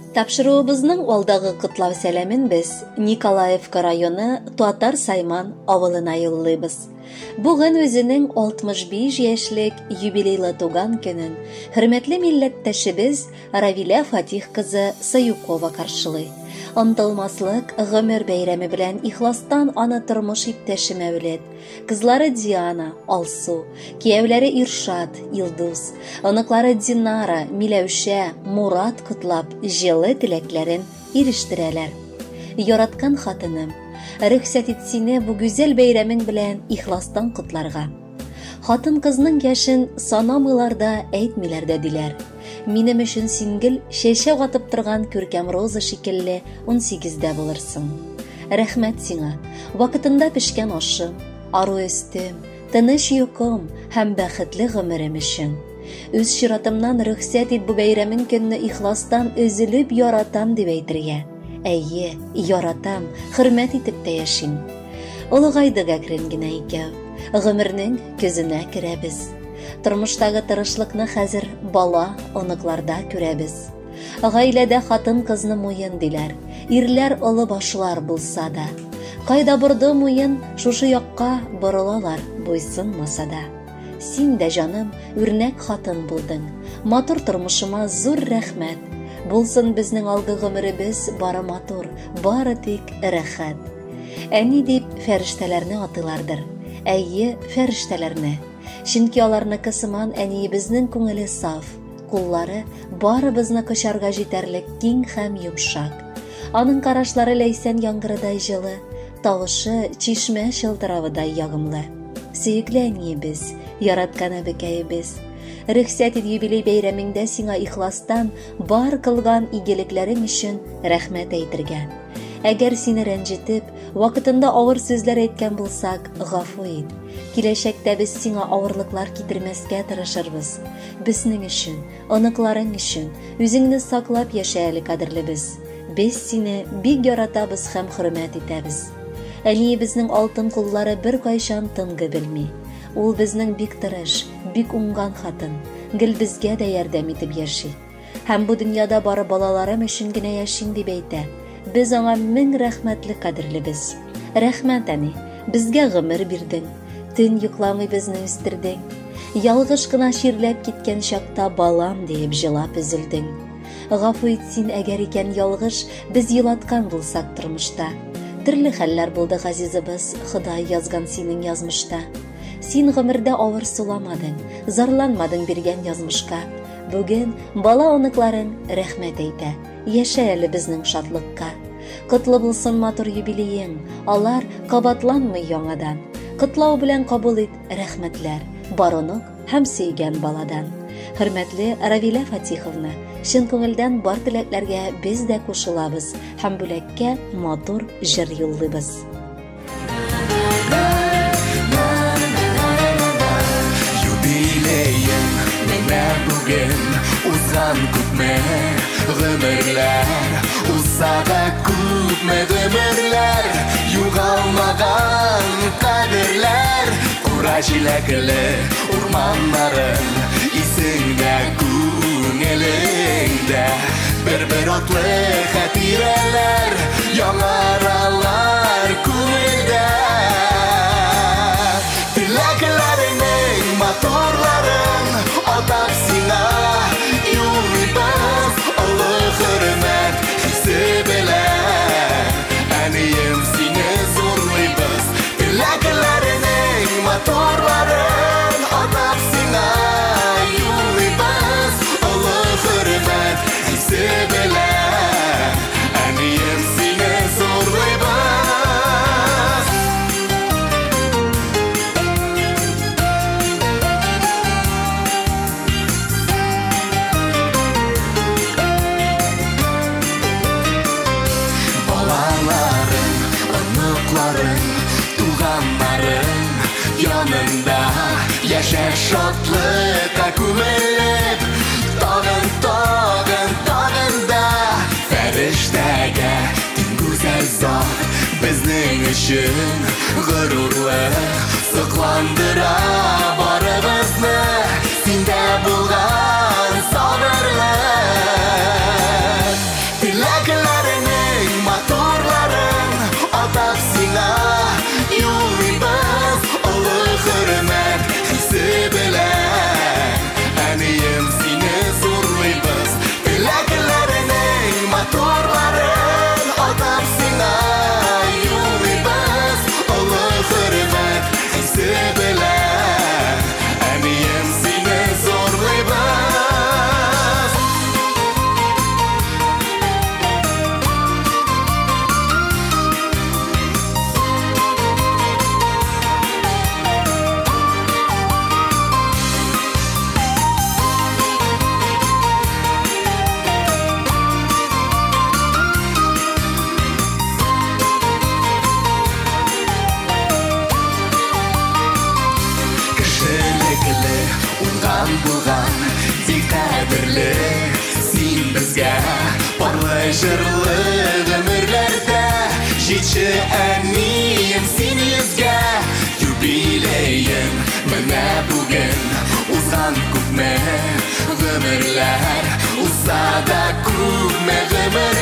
Тапшыруыбызның алдагы котлау сәламен без Николаевка районы Туатар Сайман авылына юллыйбыз. Бүген үзенең 65 яшьлек юбилейлы туган көнен хөрмәтле милләттәшебез Равилә Фатих кызы Саюкова каршылый. Онтылмаслык гомер бәйрәме белән ихластан аны тормыш иптәше Мәүлет, кызлары Диана, Алсу, кияүләре Иршат, Илдус, оныклары Динара, Миләүшә, Мурат котлап, җылы теләкләрен ирештерәләр. Яраткан хатыным, рөхсәт ит сине бу гүзәл бәйрәмең белән ихластан котларга. Хатын кызның яшен санамыйлар да, әйтмиләр дә диләр. Минем өчен сингел чәчәк атып торган күркәм роза шикелле 18дә булырсың. Рәхмәт сиңа, вакытында пешкән ашым, ару өстем, тыныч йокым һәм бәхетле гомерем өчен. Үз чиратымнан рөхсәт ит бу бәйрәмең көнне ихластан өзелеп яратам дип әйтергә. Әйе, яратам, хөрмәт итеп тә яшим. Олыгайдык әкрен генә икәү, гомернең көзенә керәбез. Тормыштагы тырышлыкны хәзер бала, оныкларда күрәбез. Гаиләдә хатын кызны муен диләр, ирләр олы башлар булса да. Кайда борды муен, шушы якка борылалар, буйсынмаса да. Син дә җаным, үрнәк хатын булдың. Матур тормышыма зур рәхмәт. Булсын безнең алгы гомеребез бары матур, бары тик рәхәт. Әни дип фәрештәләрне атылардыр. Әйе, фәрештәләрне. Чөнки аларныкы сыман әниебезнең күңеле саф, куллары барыбызны кочарга җитәрлек киң һәм йомшак. Аның карашлары ләйсән яңгырыдай җылы, тавышы чишмә чылтыравыдай ягымлы. Сөекле әниебез, яраткан әбекәебез, рөхсәт ит юбилей бәйрәмеңдә сиңа ихластан бар кылган игелекләрең өчен рәхмәт әйтергә. Әгәр сине рәнҗетеп, вакытында авыр сүзләр әйткән булсак, гафу ит. Киләчәктә без сиңа авырлыклар китермәскә тырышырбыз. Безнең өчен, оныкларың өчен, үзеңне саклап яшә әле кадерлебез. Без сине бик яратабыз һәм хөрмәт итәбез. Әниебезнең алтын куллары бер кайчан тынгы белми. Ул безнең бик тырыш, бик уңган хатын, гел безгә дә ярдәм итеп яши. Һәм бу дөньяда бары балаларым өчен генә яшим дип әйтә. Biz аңа мең рәхмәтле кадерлебез. Рәхмәт, әни, безгә гомер бирдең. Төн йокламый безне үстердең. Ялгыш кына чирләп киткән чакта балам дип җылап өзелдең. Гафу ит син, әгәр икән ялгыш без елаткан булсак тормышта. Төрле хәлләр булды, газизыбыз, Ходай язган синең язмышта. Син гомердә авыр суламадың, зарланмадың биргән язмышка. Бүген бала оныкларын рәхмәт әйтә. Яшә әле безнең шатлыкка. Котлы булсын матур юбилеең, алар кабатланмый яңадан. Котлау белән кабул ит рәхмәтләр, барынук һәм сөйгән баладан. Хөрмәтле Равилә Фатиховна, чын күңелдән бар теләкләргә без дә кушылабыз һәм бүләккә матур җыр юллыйбыз. Юбилеем менә бүген узган күпме гомерләр, узса да күпме гомерләр, югалмаган кадерләр, кура җиләкле урманнарым, исеңдә күңелеңдә, бер атлы хатирәләр, яңаралар күңелдә. Теләкләреңнең матурларын атап сиңа юллыйбыз, олы хөрмәт хисе белән, әнием сине зурлыйбыз. Теләкләреңнең матурларын атап сиңа юллыйбыз, олы хөрмәт хисе белән, әнием сине зурлыйбыз. Туганнарым янында яшә шатлыкка күмелеп, тагын да фәрештәгә тиң гүзәл зат безнең өчен горурлы, сокландыра барыбызны синдә булган сабырлык. ömürlü Син безгә парлы җырлы гомерләрдә Җитче әнием син йөзгә Юбилеем менә бүген Узган күпме гомерләр Узса да күпме гомерләр